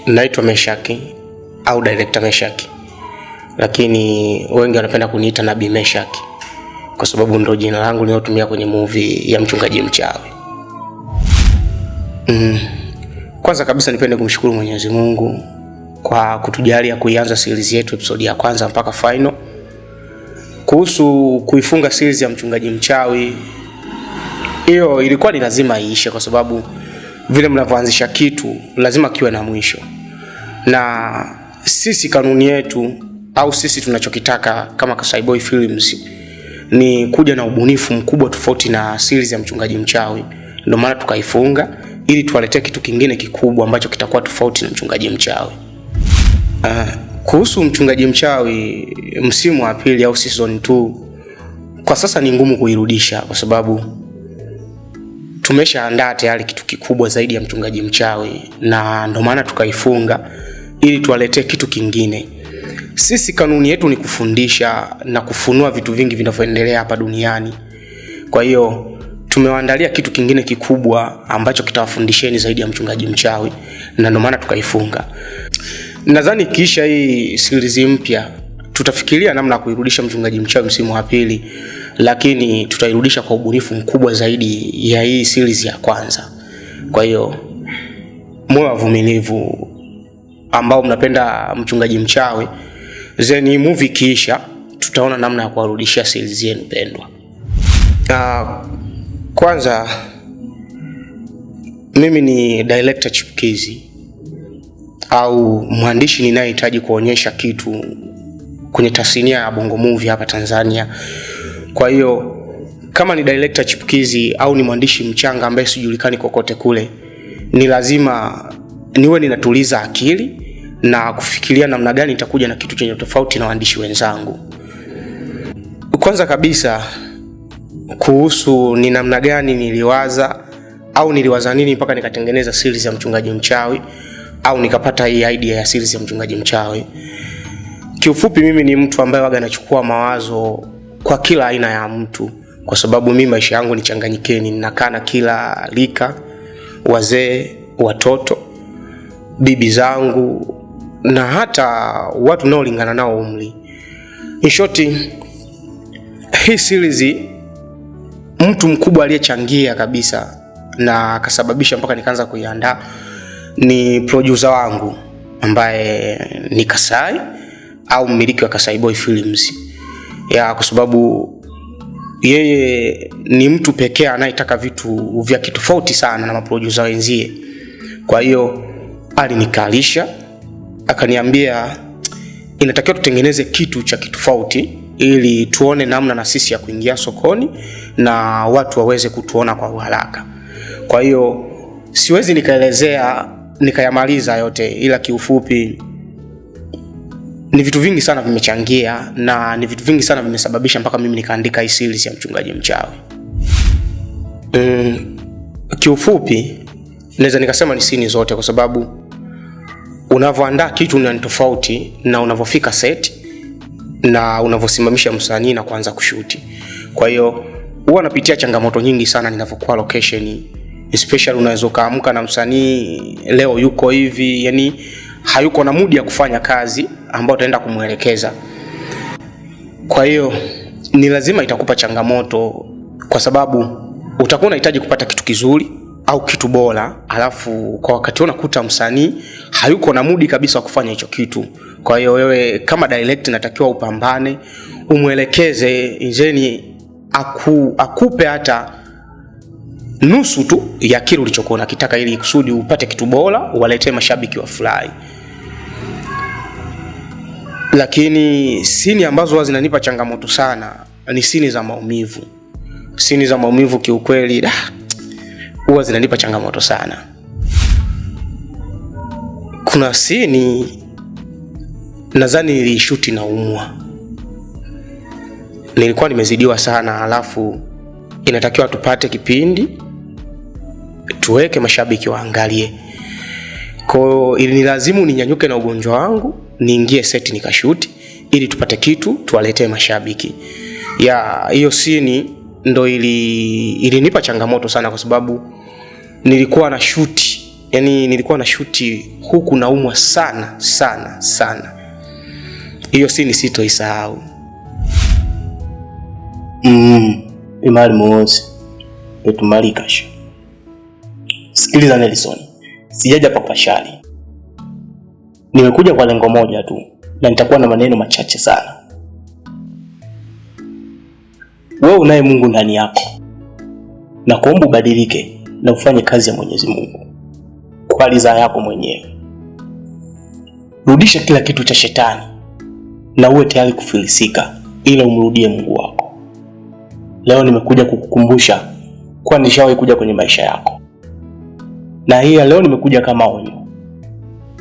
Naitwa Meshaki au Director Meshaki, lakini wengi wanapenda kuniita Nabii Meshaki kwa sababu ndio jina langu nililotumia kwenye movie ya Mchungaji Mchawi. Kwanza kabisa nipende kumshukuru Mwenyezi Mungu kwa kutujalia kuianza series yetu episode ya kwanza mpaka final. Kuhusu kuifunga series ya Mchungaji Mchawi, hiyo ilikuwa ni lazima iishe kwa sababu vile mnavyoanzisha kitu lazima kiwe na mwisho. Na sisi kanuni yetu au sisi tunachokitaka kama Kasai Boy Films ni kuja na ubunifu mkubwa tofauti na series ya Mchungaji Mchawi. Ndio maana tukaifunga ili tuwaletee kitu kingine kikubwa ambacho kitakuwa tofauti na Mchungaji Mchawi. Kuhusu Mchungaji Mchawi msimu wa pili au season 2, kwa sasa ni ngumu kuirudisha kwa sababu tumeshaandaa tayari kitu kikubwa zaidi ya Mchungaji Mchawi, na ndio maana tukaifunga ili tuwaletee kitu kingine. Sisi kanuni yetu ni kufundisha na kufunua vitu vingi vinavyoendelea hapa duniani. Kwa hiyo tumewaandalia kitu kingine kikubwa ambacho kitawafundisheni zaidi ya Mchungaji Mchawi, na ndio maana tukaifunga. Nadhani kisha hii series mpya tutafikiria namna ya kuirudisha Mchungaji Mchawi msimu wa pili, lakini tutairudisha kwa ubunifu mkubwa zaidi ya hii series ya kwanza. Kwa hiyo moyo wavumilivu ambao mnapenda Mchungaji Mchawi, zeni movie kisha tutaona namna ya kuwarudishia series yenu pendwa. Kwanza mimi ni director chipukizi au mwandishi ninayehitaji kuonyesha kitu kwenye tasnia ya Bongo Movie hapa Tanzania. Kwa hiyo kama ni director chipukizi au ni mwandishi mchanga ambaye sijulikani kokote kule, ni lazima niwe ninatuliza akili na kufikiria namna gani nitakuja na kitu chenye tofauti na waandishi wenzangu. Kwanza kabisa kuhusu ni namna gani niliwaza au niliwaza nini mpaka nikatengeneza series ya Mchungaji Mchawi au nikapata hii idea ya series ya Mchungaji Mchawi. Kiufupi mimi ni mtu ambaye waga nachukua mawazo kwa kila aina ya mtu, kwa sababu mimi maisha yangu ni changanyikeni, ninakaa na kila rika, wazee, watoto, bibi zangu na hata watu nao lingana nao umri. In short, hii series mtu mkubwa aliyechangia kabisa na akasababisha mpaka nikaanza kuiandaa ni producer wangu ambaye ni Kasai au mmiliki wa Kasai Boy Films. Kwa sababu yeye ni mtu pekee anayetaka vitu vya kitofauti sana na maproducer wenzie. Kwa hiyo alinikalisha akaniambia inatakiwa tutengeneze kitu cha kitofauti ili tuone namna na sisi ya kuingia sokoni na watu waweze kutuona kwa haraka. Kwa hiyo siwezi nikaelezea nikayamaliza yote, ila kiufupi ni vitu vingi sana vimechangia na ni vitu vingi sana vimesababisha mpaka mimi nikaandika hii series ya Mchungaji Mchawi. Kiufupi naweza nikasema ni scene zote, kwa sababu unavyoandaa kitu ni tofauti na unavyofika set na unavyosimamisha msanii na kuanza kushuti. Kwa hiyo huwa napitia changamoto nyingi sana ninapokuwa location, especially unaweza kaamka na msanii leo yuko hivi, yani hayuko na mood ya kufanya kazi ambayo utaenda kumuelekeza. Kwa hiyo ni lazima itakupa changamoto, kwa sababu utakuwa unahitaji kupata kitu kizuri au kitu bora, alafu kwa wakati unakuta msanii hayuko na mood kabisa kufanya hicho kitu. Kwa hiyo wewe kama director natakiwa upambane, umuelekeze injeni akupe hata nusu tu ya kile ulichokuwa unakitaka ili kusudi upate kitu bora, uwaletee mashabiki wa fly. Lakini sini ambazo zinanipa changamoto sana ni sini za maumivu. Sini za maumivu kiukweli huwa zinanipa changamoto sana. Kuna sini nadhani nilishuti na umwa. Nilikuwa nimezidiwa sana, alafu inatakiwa tupate kipindi tuweke mashabiki waangalie. Kwa hiyo ilinilazimu ninyanyuke na ugonjwa wangu, niingie set nikashuti ili tupate kitu tuwaletee mashabiki. Hiyo scene ndo ilinipa changamoto sana, kwa sababu nilikuwa na shoot yani nilikuwa na shuti huku naumwa sana sana sana. Hiyo scene sitoisahau. Imali Muhozi etumalikash. Sikiliza Nelson, sijaja papashali. Nimekuja kwa lengo moja tu, na nitakuwa na maneno machache sana. Wewe unaye Mungu ndani yako, na kuomba ubadilike na ufanye kazi ya Mwenyezi Mungu kwa ridhaa yako mwenyewe. Rudisha kila kitu cha shetani na uwe tayari kufilisika ili umrudie Mungu wako. Leo nimekuja kukukumbusha kwa nishawahi kuja kwenye maisha yako, na hii leo nimekuja kama onyo.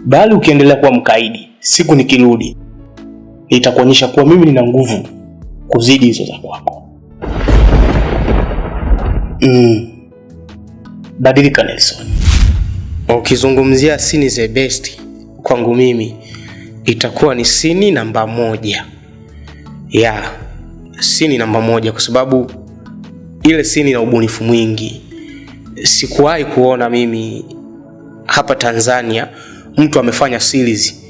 Bali ukiendelea kuwa mkaidi, siku nikirudi nitakuonyesha kuwa mimi nina nguvu kuzidi hizo za kwako. Badilika Nelson. Ukizungumzia scene the best kwangu mimi itakuwa ni scene namba 1. Scene namba 1 kwa sababu ile scene ina ubunifu mwingi. Sikuwahi kuona mimi hapa Tanzania mtu amefanya series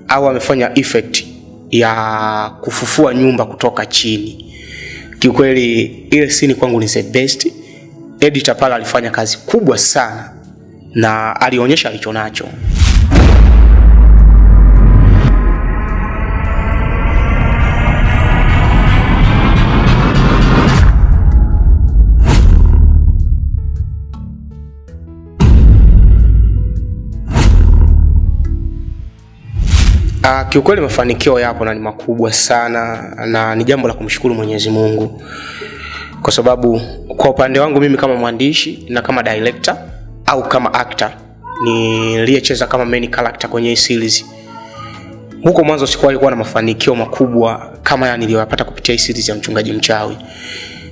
au amefanya effect ya kufufua nyumba kutoka chini. Kiukweli ile scene kwangu ni the best. Editor pala alifanya kazi kubwa sana na alionyesha alichonacho. Kiukweli mafanikio yapo na ni makubwa sana, na ni jambo la kumshukuru Mwenyezi Mungu. Kwa sababu kwa upande wangu mimi kama mwandishi na kama director au kama actor niliyecheza kama main character kwenye series, huko mwanzo sikuwahi kuwa na mafanikio makubwa kama niliyopata kupitia series ya Mchungaji Mchawi.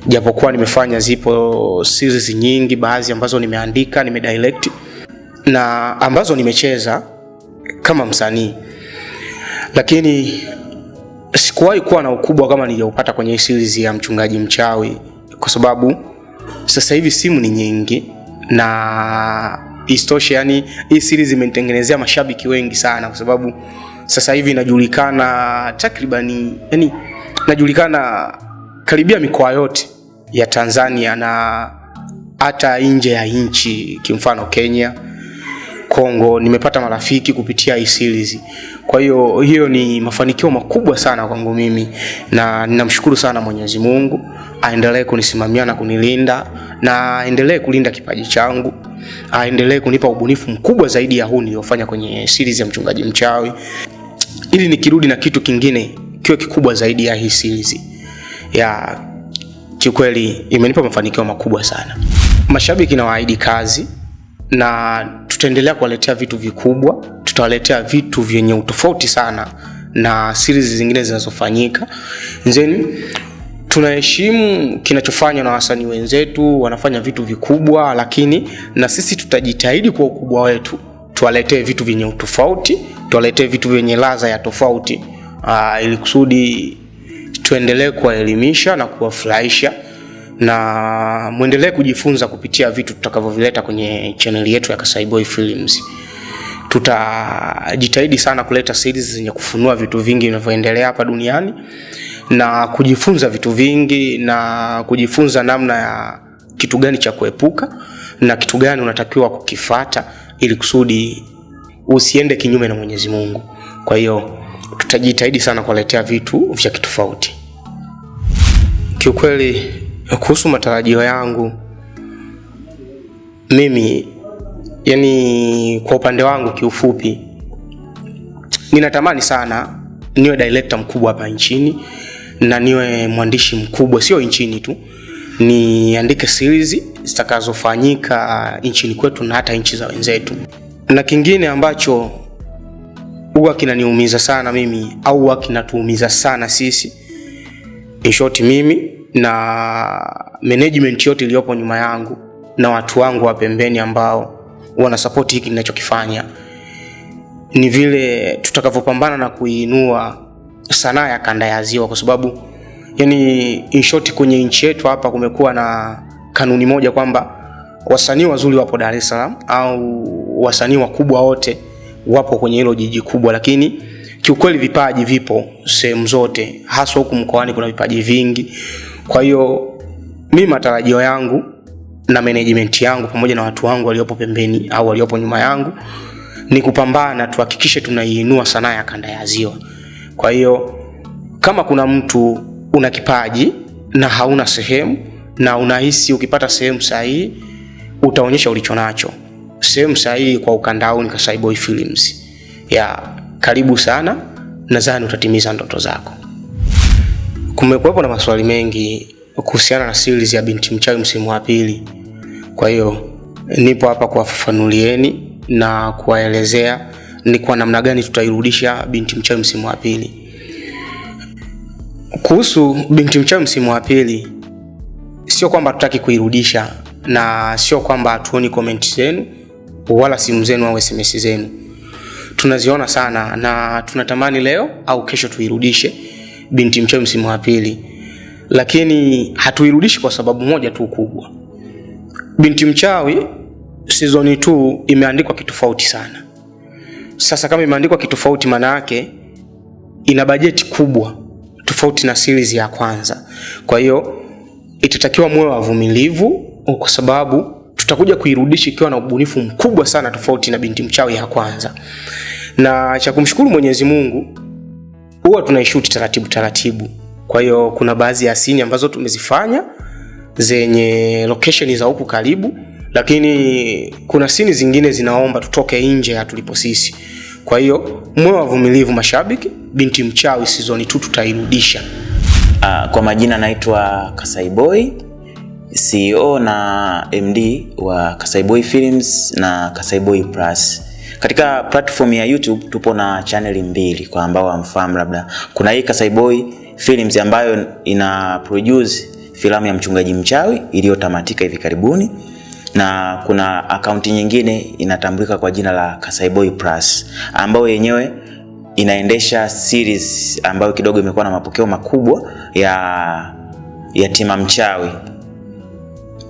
Japokuwa nimefanya zipo series nyingi, baadhi ambazo nimeandika, nimedirect na ambazo nimecheza kama msanii, lakini sikuwahi kuwa na ukubwa kama niliyopata kwenye series ya Mchungaji Mchawi, kwa sababu sasa hivi simu ni nyingi na istoshe, yani hii series imenitengenezea mashabiki wengi sana, kwa sababu sasa hivi inajulikana takribani, yani najulikana karibia mikoa yote ya Tanzania na hata nje ya nchi, kimfano Kenya, Kongo. Nimepata marafiki kupitia hii series. Kwa hiyo ni mafanikio makubwa sana kwangu mimi, na ninamshukuru sana Mwenyezi Mungu. Aendelee kunisimamia na kunilinda, na aendelee kulinda kipaji changu, aendelee kunipa ubunifu mkubwa zaidi ya huu niliofanya kwenye series ya Mchungaji Mchawi, ili nikirudi na kitu kingine kiwe kikubwa zaidi ya hii series. Kiukweli imenipa mafanikio makubwa sana. Mashabiki na waahidi kazi, na tutaendelea kuwaletea vitu vikubwa, tutawaletea vitu vyenye utofauti sana na series zingine zinazofanyika. Nzeni tunaheshimu kinachofanywa na wasanii wenzetu, wanafanya vitu vikubwa, lakini na sisi tutajitahidi kwa ukubwa wetu tuwaletee vitu vyenye utofauti, tuwaletee vitu vyenye ladha ya tofauti, ili kusudi tuendelee kuwaelimisha na kuwafurahisha, na muendelee kujifunza kupitia vitu tutakavyovileta kwenye channel yetu ya Kasai Boy Films. Tutajitahidi sana kuleta series zenye kufunua vitu vingi vinavyoendelea hapa duniani, na kujifunza vitu vingi, na kujifunza namna ya kitu gani cha kuepuka na kitu gani unatakiwa kukifuata, ili kusudi usiende kinyume na Mwenyezi Mungu. Kwa hiyo tutajitahidi sana kuletea vitu vya kitofauti. Kiukweli kuhusu matarajio yangu mimi, yani kwa upande wangu kiufupi, ninatamani sana niwe director mkubwa hapa nchini, na niwe mwandishi mkubwa sio nchini tu, niandike series zitakazofanyika nchini kwetu na hata nchi za wenzetu. Na kingine ambacho huwa kinaniumiza sana mimi, au huwa kinatuumiza sana sisi, in short mimi na management yote iliyopo nyuma yangu na watu wangu wa pembeni ambao wana support hiki ninachokifanya, ni vile tutakavyopambana na kuinua sanaa ya kanda ya Ziwa. Kwa sababu yani in short kwenye nchi yetu hapa kumekuwa na kanuni moja kwamba wasanii wazuri wapo Dar es Salaam au wasanii wakubwa wote wapo kwenye hilo jiji kubwa, lakini kiukweli vipaji vipo sehemu zote, hasa huku mkoani kuna vipaji vingi. Kwa hiyo mimi matarajio yangu na management yangu pamoja na watu wangu waliopo pembeni au waliopo nyuma yangu ni kupambana tuhakikishe tunaiinua sanaa ya kanda ya Ziwa. Kwa hiyo kama kuna mtu una kipaji na hauna sehemu na unahisi ukipata sehemu sahihi utaonyesha ulichonacho, sehemu sahihi kwa ukanda huu ni Kasai Boy Films. Karibu sana, nadhani utatimiza ndoto zako. Kumekuwepo na maswali mengi kuhusiana na series ya Binti Mchawi msimu wa pili. Kwa hiyo nipo hapa kuwafafanulieni na kuwaelezea ni kwa namna gani tutairudisha Binti Mchawi msimu wa pili. Kuhusu Binti Mchawi msimu wa pili, sio kwamba tutaki kuirudisha na sio kwamba hatuoni comment zenu wala simu zenu au SMS zenu. Tunaziona sana na tunatamani leo au kesho tuirudishe Binti Mchawi msimu wa pili. Lakini hatuirudishi kwa sababu moja tu kubwa. Binti Mchawi season 2 imeandikwa kitofauti sana. Sasa kama imeandikwa kitofauti, maana yake ina bajeti kubwa tofauti na series ya kwanza. Kwa hiyo itatakiwa muwe wavumilivu kwa sababu tutakuja kuirudisha ikiwa na ubunifu mkubwa sana tofauti na Binti Mchawi ya kwanza. Na cha kumshukuru Mwenyezi Mungu, huwa tunaishoot taratibu. Kwa hiyo kuna baadhi ya scene ambazo tumezifanya zenye location za huku karibu, lakini kuna scene zingine zinaomba tutoke nje ya tulipo sisi. Kwa hiyo mwe wavumilivu mashabiki, Binti Mchawi season 2 tutairudisha. Kwa majina naitwa Kasai Boy, CEO na MD wa Kasai Boy Films na Kasai Boy Plus. Katika platform ya YouTube tupo na channel mbili kwa ambao wamfahamu labda. Kuna hii Kasai Boy Films ambayo ina produce filamu ya Mchungaji Mchawi iliyotamatika hivi karibuni, na kuna akaunti nyingine inatambulika kwa jina la Kasai Boy Plus ambayo yenyewe inaendesha series ambayo kidogo imekuwa na mapokeo makubwa ya Tima Mchawi,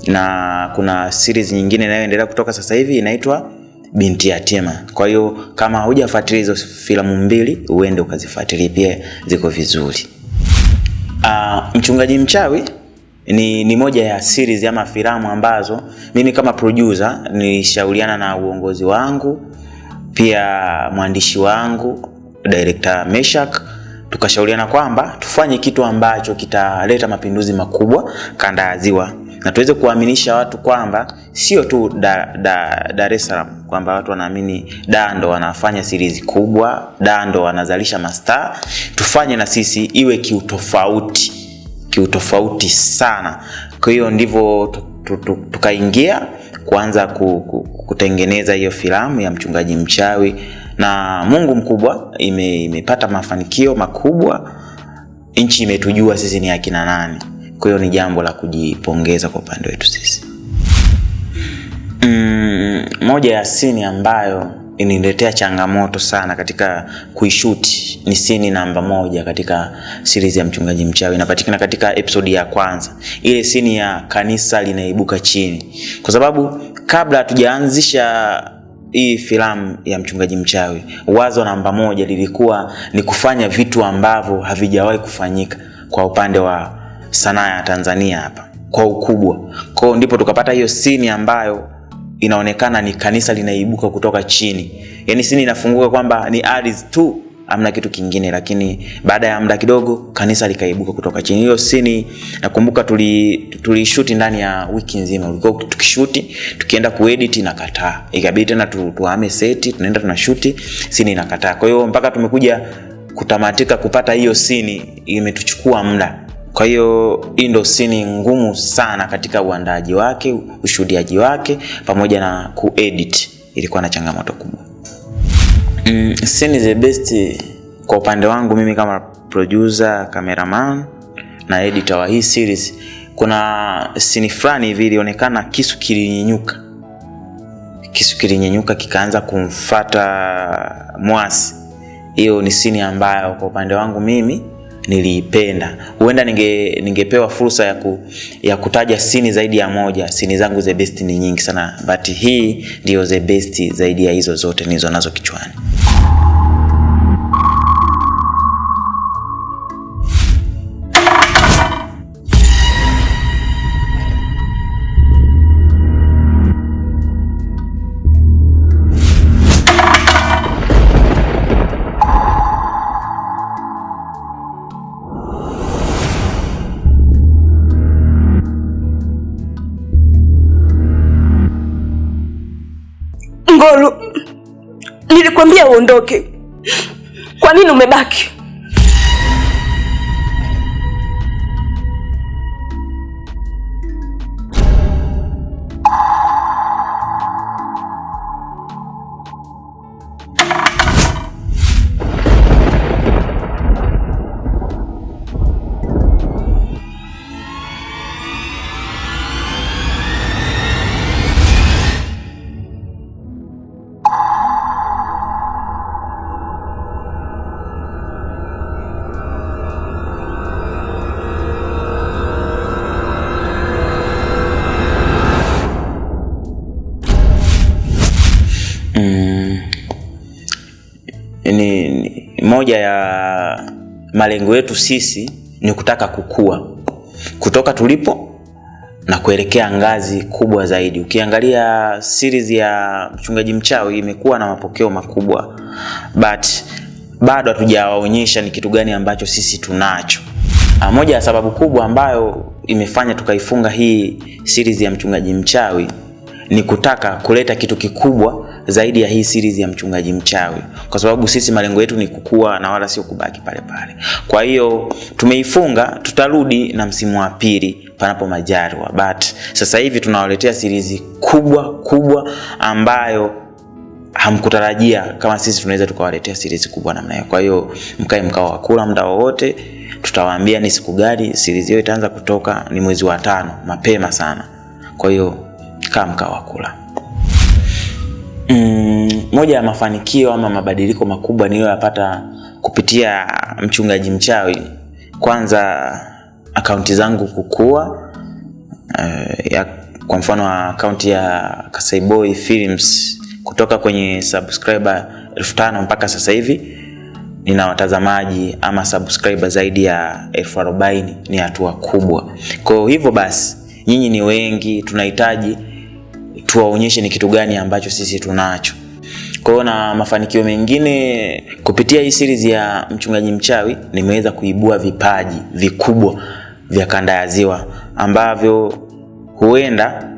na kuna series nyingine inayoendelea kutoka sasa hivi inaitwa Binti Yatima. Kwa hiyo kama hujafuatilia hizo filamu mbili uende ukazifuatilie, pia ziko vizuri. Mchungaji Mchawi ni moja ya series ama filamu ambazo mimi kama producer nilishauriana na uongozi wangu, pia mwandishi wangu director Meshak, tukashauriana kwamba tufanye kitu ambacho kitaleta mapinduzi makubwa kanda ya Ziwa, na tuweze kuaminisha watu kwamba sio tu Dar es Salaam kwamba watu wanaamini Dando wanafanya series kubwa, Dando wanazalisha mastaa, tufanye na sisi iwe kiutofauti sana. Kwa hiyo ndivyo tukaingia kuanza kutengeneza hiyo filamu ya Mchungaji Mchawi, na Mungu mkubwa imepata mafanikio makubwa. Nchi imetujua sisi ni akina nani. Kwa hiyo ni jambo la kujipongeza kwa upande wetu sisi. Moja ya scene ambayo iniletea changamoto sana katika kuishoot ni scene namba 1 katika series ya Mchungaji Mchawi. Inapatikana katika episode ya kwanza. Ile scene ya kanisa linaibuka chini. Kwa sababu kabla hatujaanzisha hii filamu ya Mchungaji Mchawi, wazo namba 1 lilikuwa ni kufanya vitu ambavyo havijawahi kufanyika kwa upande wa sanaa ya Tanzania hapa kwa ukubwa. Kwa ndipo tukapata hiyo scene ambayo inaonekana ni kanisa linaibuka kutoka chini. Yaani scene inafunguka kwamba ni ardhi tu, hamna kitu kingine, lakini baada ya muda kidogo kanisa likaibuka kutoka chini. Hiyo scene nakumbuka tulishoot ndani ya wiki nzima. Ulikuwa tukishoot, tukienda kuedit na kataa. Ikabidi tena tuhame seti, tunaenda tunashoot, scene inakataa. Kwa hiyo mpaka tumekuja kutamatika kupata hiyo scene imetuchukua muda. Kwa hiyo hii ndio scene ngumu sana katika uandaji wake, ushuhudiaji wake pamoja na kuedit. Ilikuwa na changamoto kubwa. Scene the best kwa upande wangu mimi kama producer, cameraman na editor wa hii series. Kuna scene fulani hivi ilionekana kisu kilinyenyuka kikaanza kumfuata mwasi. Hiyo ni scene ambayo kwa upande wangu mimi niliipenda. Huenda ningepewa fursa ya kutaja scene zaidi ya moja. Scene zangu the best ni nyingi sana, but hii ndio the best zaidi ya hizo zote nizo nazo kichwani. Ngolo, nilikwambia uondoke. Kwa nini umebaki? Ni moja ya malengo yetu sisi ni kutaka kukua kutoka tulipo na kuelekea ngazi kubwa zaidi. Ukiangalia series ya Mchungaji Mchawi imekuwa na mapokeo makubwa, but bado hatujawaonyesha ni kitu gani ambacho sisi tunacho. Moja ya sababu kubwa ambayo imefanya tukaifunga hii series ya Mchungaji Mchawi ni kutaka kuleta kitu kikubwa zaidi ya hii series ya Mchungaji Mchawi, kwa sababu sisi malengo yetu ni kukua na wala sio kubaki pale pale. Kwa hiyo tumeifunga, tutarudi na msimu wa pili panapo majaliwa, but sasa hivi tunawaletea series kubwa ambayo hamkutarajia kama sisi tunaweza tukawaletea series kubwa namna hiyo. Kwa hiyo mkae mkao wa kula muda wote, tutawaambia ni siku gani series hiyo itaanza kutoka. Ni mwezi wa 5 mapema sana, kwa hiyo kama mkao wa kula. Moja ya mafanikio ama mabadiliko makubwa niliyoyapata kupitia Mchungaji Mchawi, kwanza akaunti zangu kukua. Kwa mfano akaunti ya Kasaiboy Films kutoka kwenye subscriber 5,000 mpaka sasa hivi nina watazamaji ama subscriber zaidi ya 40,000. Ni hatua kubwa. Kwa hivyo basi nyinyi ni wengi, tunahitaji tuwaonyeshe ni kitu gani ambacho sisi tunacho. Kwa hiyo na mafanikio mengine kupitia hii series ya Mchungaji Mchawi, nimeweza kuibua vipaji vikubwa vya kanda ya Ziwa ambavyo huenda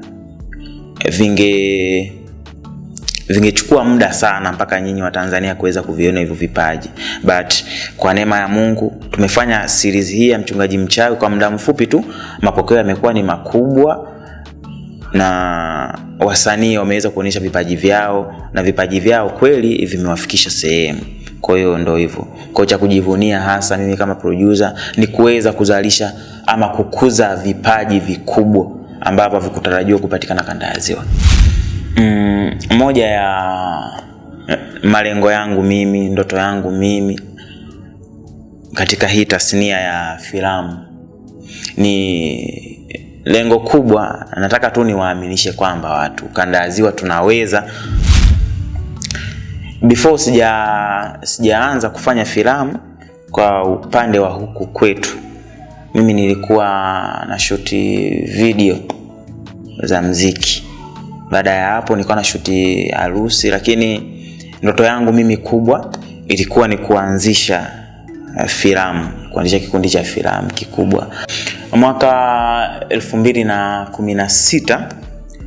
vingechukua muda sana mpaka nyinyi wa Tanzania kuweza kuviona hivyo vipaji, but kwa neema ya Mungu tumefanya series hii ya Mchungaji Mchawi kwa muda mfupi tu, mapokeo yamekuwa ni makubwa na wasanii wameweza kuonyesha vipaji vyao, na vipaji vyao kweli vimewafikisha sehemu. Kwa hiyo ndio hivyo. Kwa cha kujivunia hasa mimi kama producer ni kuweza kuzalisha ama kukuza vipaji vikubwa ambavyo vikutarajiwa kupatikana kanda ya Ziwa. Moja ya malengo yangu mimi, ndoto yangu mimi katika hii tasnia ya filamu ni lengo kubwa. Nataka tu niwaaminishe kwamba watu kanda ya Ziwa tunaweza. Before sijaanza kufanya filamu kwa upande wa huku kwetu, mimi nilikuwa na shoot video za muziki. Baada ya hapo nilikuwa na shoot harusi, lakini ndoto yangu mimi kubwa ilikuwa ni kuanzisha filamu, kuanzisha kikundi cha filamu kikubwa. Mwaka 2016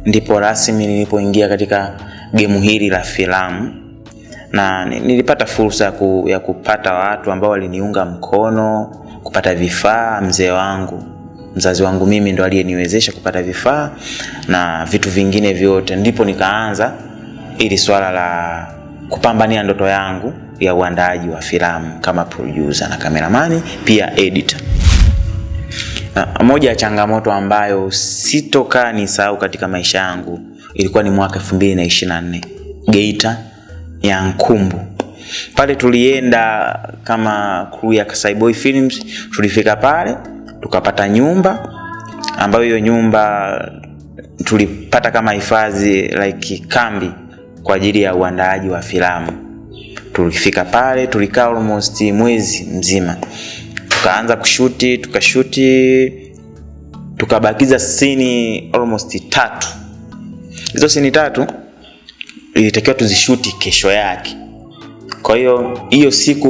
ndipo rasmi nilipoingia katika game hili la filamu, na nilipata fursa ya kupata watu ambao waliniunga mkono, kupata vifaa. Mzazi wangu mimi ndo aliyeniwezesha kupata vifaa na vitu vingine vyote, ndipo nikaanza ili swala la kupambania ndoto yangu ya uandaaji wa filamu kama producer na cameraman pia editor. Moja ya changamoto ambayo sitokaa nisahau katika maisha yangu ilikuwa ni mwaka 2024 Geita ya Nkumbu. pale tulienda kama crew ya Kasai Boy Films. Tulifika pale tukapata nyumba, ambayo hiyo nyumba tulipata kama hifadhi like kambi kwa ajili ya uandaaji wa filamu. Tulifika pale tulikaa almost mwezi mzima, tukaanza kushuti, tukabakiza scene almost 3. Hizo scene 3 ilitakiwa tuzishuti kesho yake. Kwa hiyo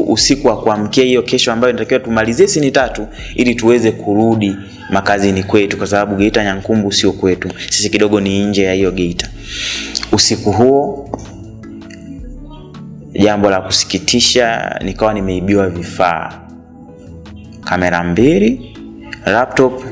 usiku wa kuamkia hiyo kesho ambayo inatakiwa tumalizie scene 3 ili tuweze kurudi makazini kwetu, kwa sababu Geita Nyankumbu sio kwetu. Sisi kidogo ni nje ya hiyo Geita. Usiku huo, jambo la kusikitisha, nikawa nimeibiwa vifaa, kamera 2, laptop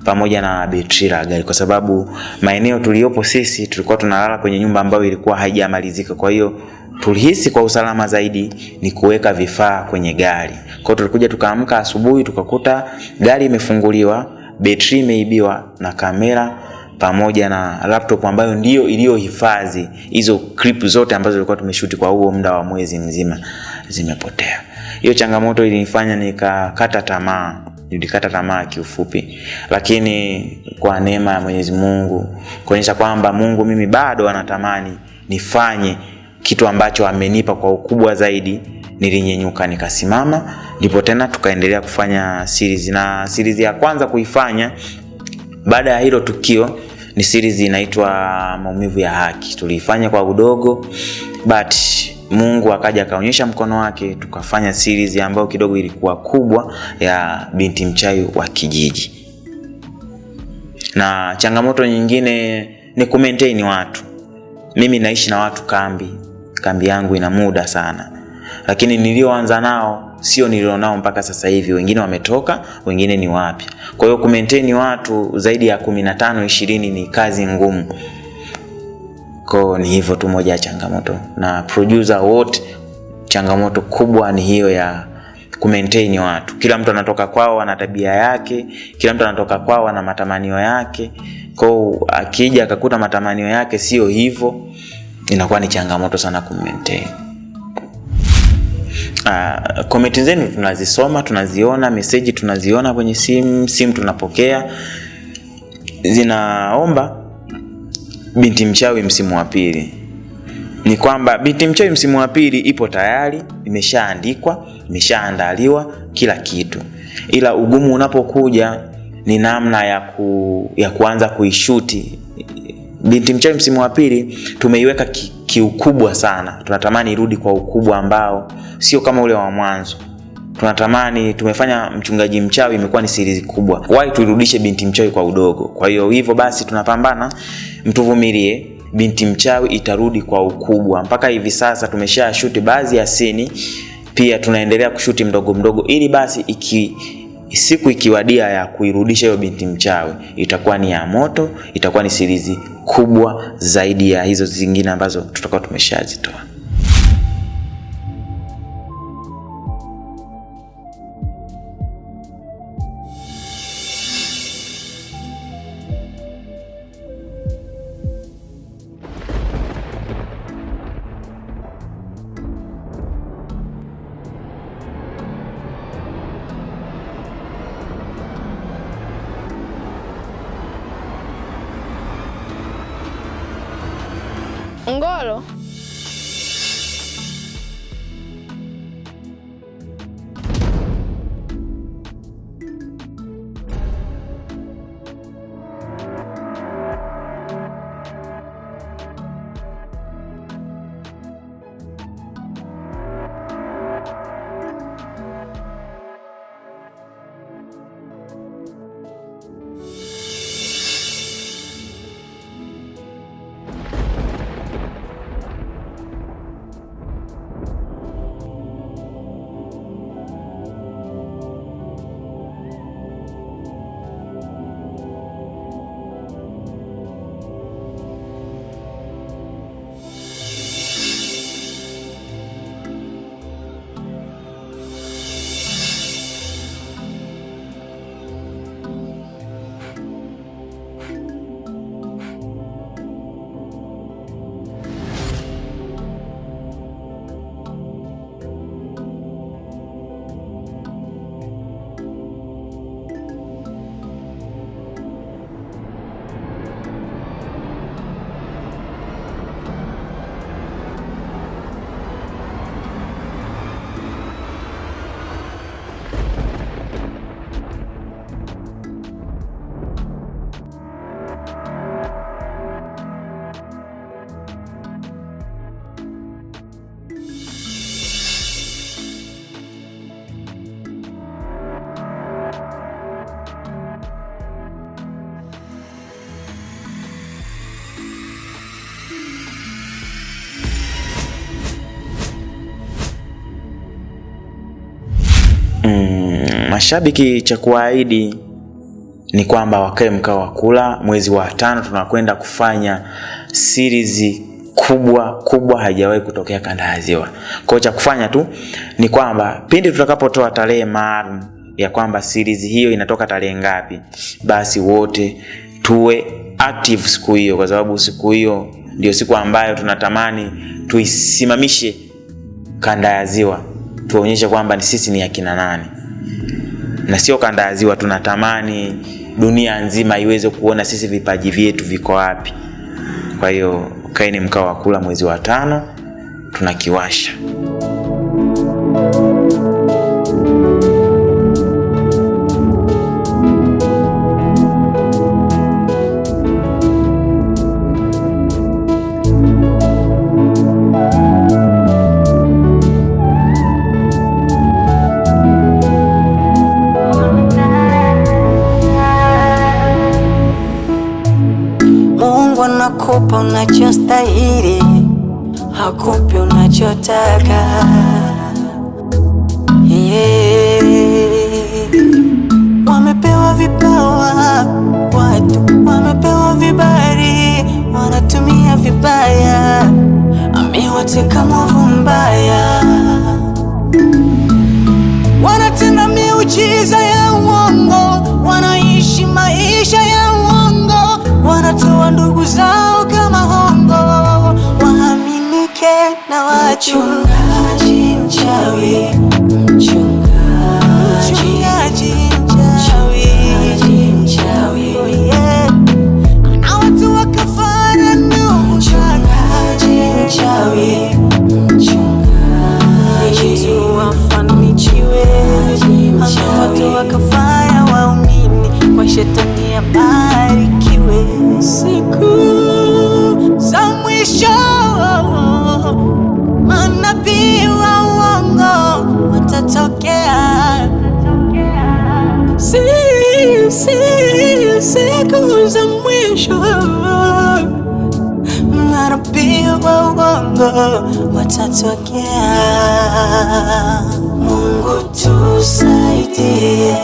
pamoja na betri la gari, kwa sababu maeneo tuliopo sisi tulikuwa tunalala kwenye nyumba ambayo ilikuwa haijamalizika. Kwa hiyo tulihisi kwa usalama zaidi ni kuweka vifaa kwenye gari. Kwa hiyo tulikuja tukaamka asubuhi tukakuta gari imefunguliwa, betri imeibiwa na kamera pamoja na laptop ambayo ndio iliyohifadhi hizo clip zote ambazo tulikuwa tumeshuti kwa huo muda wa mwezi mzima zimepotea. Hiyo changamoto ilinifanya nikakata tamaa. Nilikata tamaa kiufupi, lakini kwa neema ya Mwenyezi Mungu, kuonyesha kwamba Mungu mimi bado anatamani nifanye kitu ambacho amenipa kwa ukubwa zaidi, nilinyenyuka nikasimama, ndipo tena tukaendelea kufanya series. Na series ya kwanza kuifanya baada ya hilo tukio ni series inaitwa Maumivu ya Haki. Tulifanya kwa udogo, but Mungu akaja akaonyesha mkono wake, tukafanya series ambayo kidogo ilikuwa kubwa ya Binti Mchawi wa Kijiji. Na changamoto nyingine ni kumaintain watu. Mimi naishi na watu kambi yangu ina muda sana, lakini nilioanza nao sio nilionao mpaka sasa hivi. Wengine wametoka, wengine ni wapya. Kwa hiyo kumaintain watu zaidi ya 15-20 ni kazi ngumu. Kwa ni hivyo tu, moja ya changamoto. Na producer wote changamoto kubwa ni hiyo ya kumaintain watu. Kila mtu anatoka kwao ana tabia yake, kila mtu anatoka kwao ana matamanio yake. Kwa akija akakuta matamanio yake sio hivyo, inakuwa ni changamoto sana kumaintain. Comment zenu tunazisoma, tunaziona, message tunaziona kwenye simu tunapokea. Zinaomba Binti Mchawi msimu wa pili. Ni kwamba Binti Mchawi msimu wa pili ipo tayari, imeshaandikwa, imeshaandaliwa kila kitu. Ila ugumu unapokuja ni namna ya kuanza kuishuti. Binti Mchawi msimu wa pili tumeiweka kiukubwa sana. Tunatamani irudi kwa ukubwa ambao sio kama ule wa mwanzo. Tunatamani, tumefanya Mchungaji Mchawi imekuwa ni series kubwa, why tuirudishe Binti Mchawi kwa udogo? Kwa hiyo hivyo basi tunapambana, mtuvumilie, Binti Mchawi itarudi kwa ukubwa. Mpaka hivi sasa tumesha shoot baadhi ya scene, pia tunaendelea kushuti mdogo ili basi siku ikiwadia ya kuirudisha hiyo Binti Mchawi itakuwa ni ya moto, itakuwa ni series kubwa zaidi ya hizo zingine ambazo tutakuwa tumeshazitoa. Ngolo. Mashabiki, cha kuahidi ni kwamba wakae mkao wa kula. Mwezi wa 5 tunakwenda kufanya series kubwa haijawahi kutokea kanda ya Ziwa. Kwa cha kufanya tu ni kwamba pindi tutakapotoa tarehe maalum ya kwamba series hiyo inatoka tarehe ngapi, basi wote tuwe active siku hiyo, kwa sababu siku hiyo ndio siku ambayo tunatamani tuisimamishe kanda ya Ziwa, tuonyeshe kwamba ni sisi ni akina nani. Na sio kanda ya Ziwa, tunatamani dunia nzima iweze kuona sisi vipaji vyetu viko wapi. Kwa hiyo kaeni mkao wa kula, mwezi wa 5 tunakiwasha. Nakupa unachostahili, hakupi unachotaka. Wamepewa vipawa watu, wamepewa vibali, wanatumia vibaya. Amewateka mwovu mbaya, wanatenda miujiza ya uongo, wanaishi maisha ya uongo, wanatoa ndugu zao kama hongo, waaminike na wachungaji. Mchawi, mchawi, oh yeah, na watu wakafana ndugu. Mchawi, tu wafanikiwe, na watu wakafanya waumini kwa shetani abarikiwe. Siku za mwisho manabii wa uongo watatokea. Siku za mwisho manabii wa uongo watatokea. Mungu tusaidie.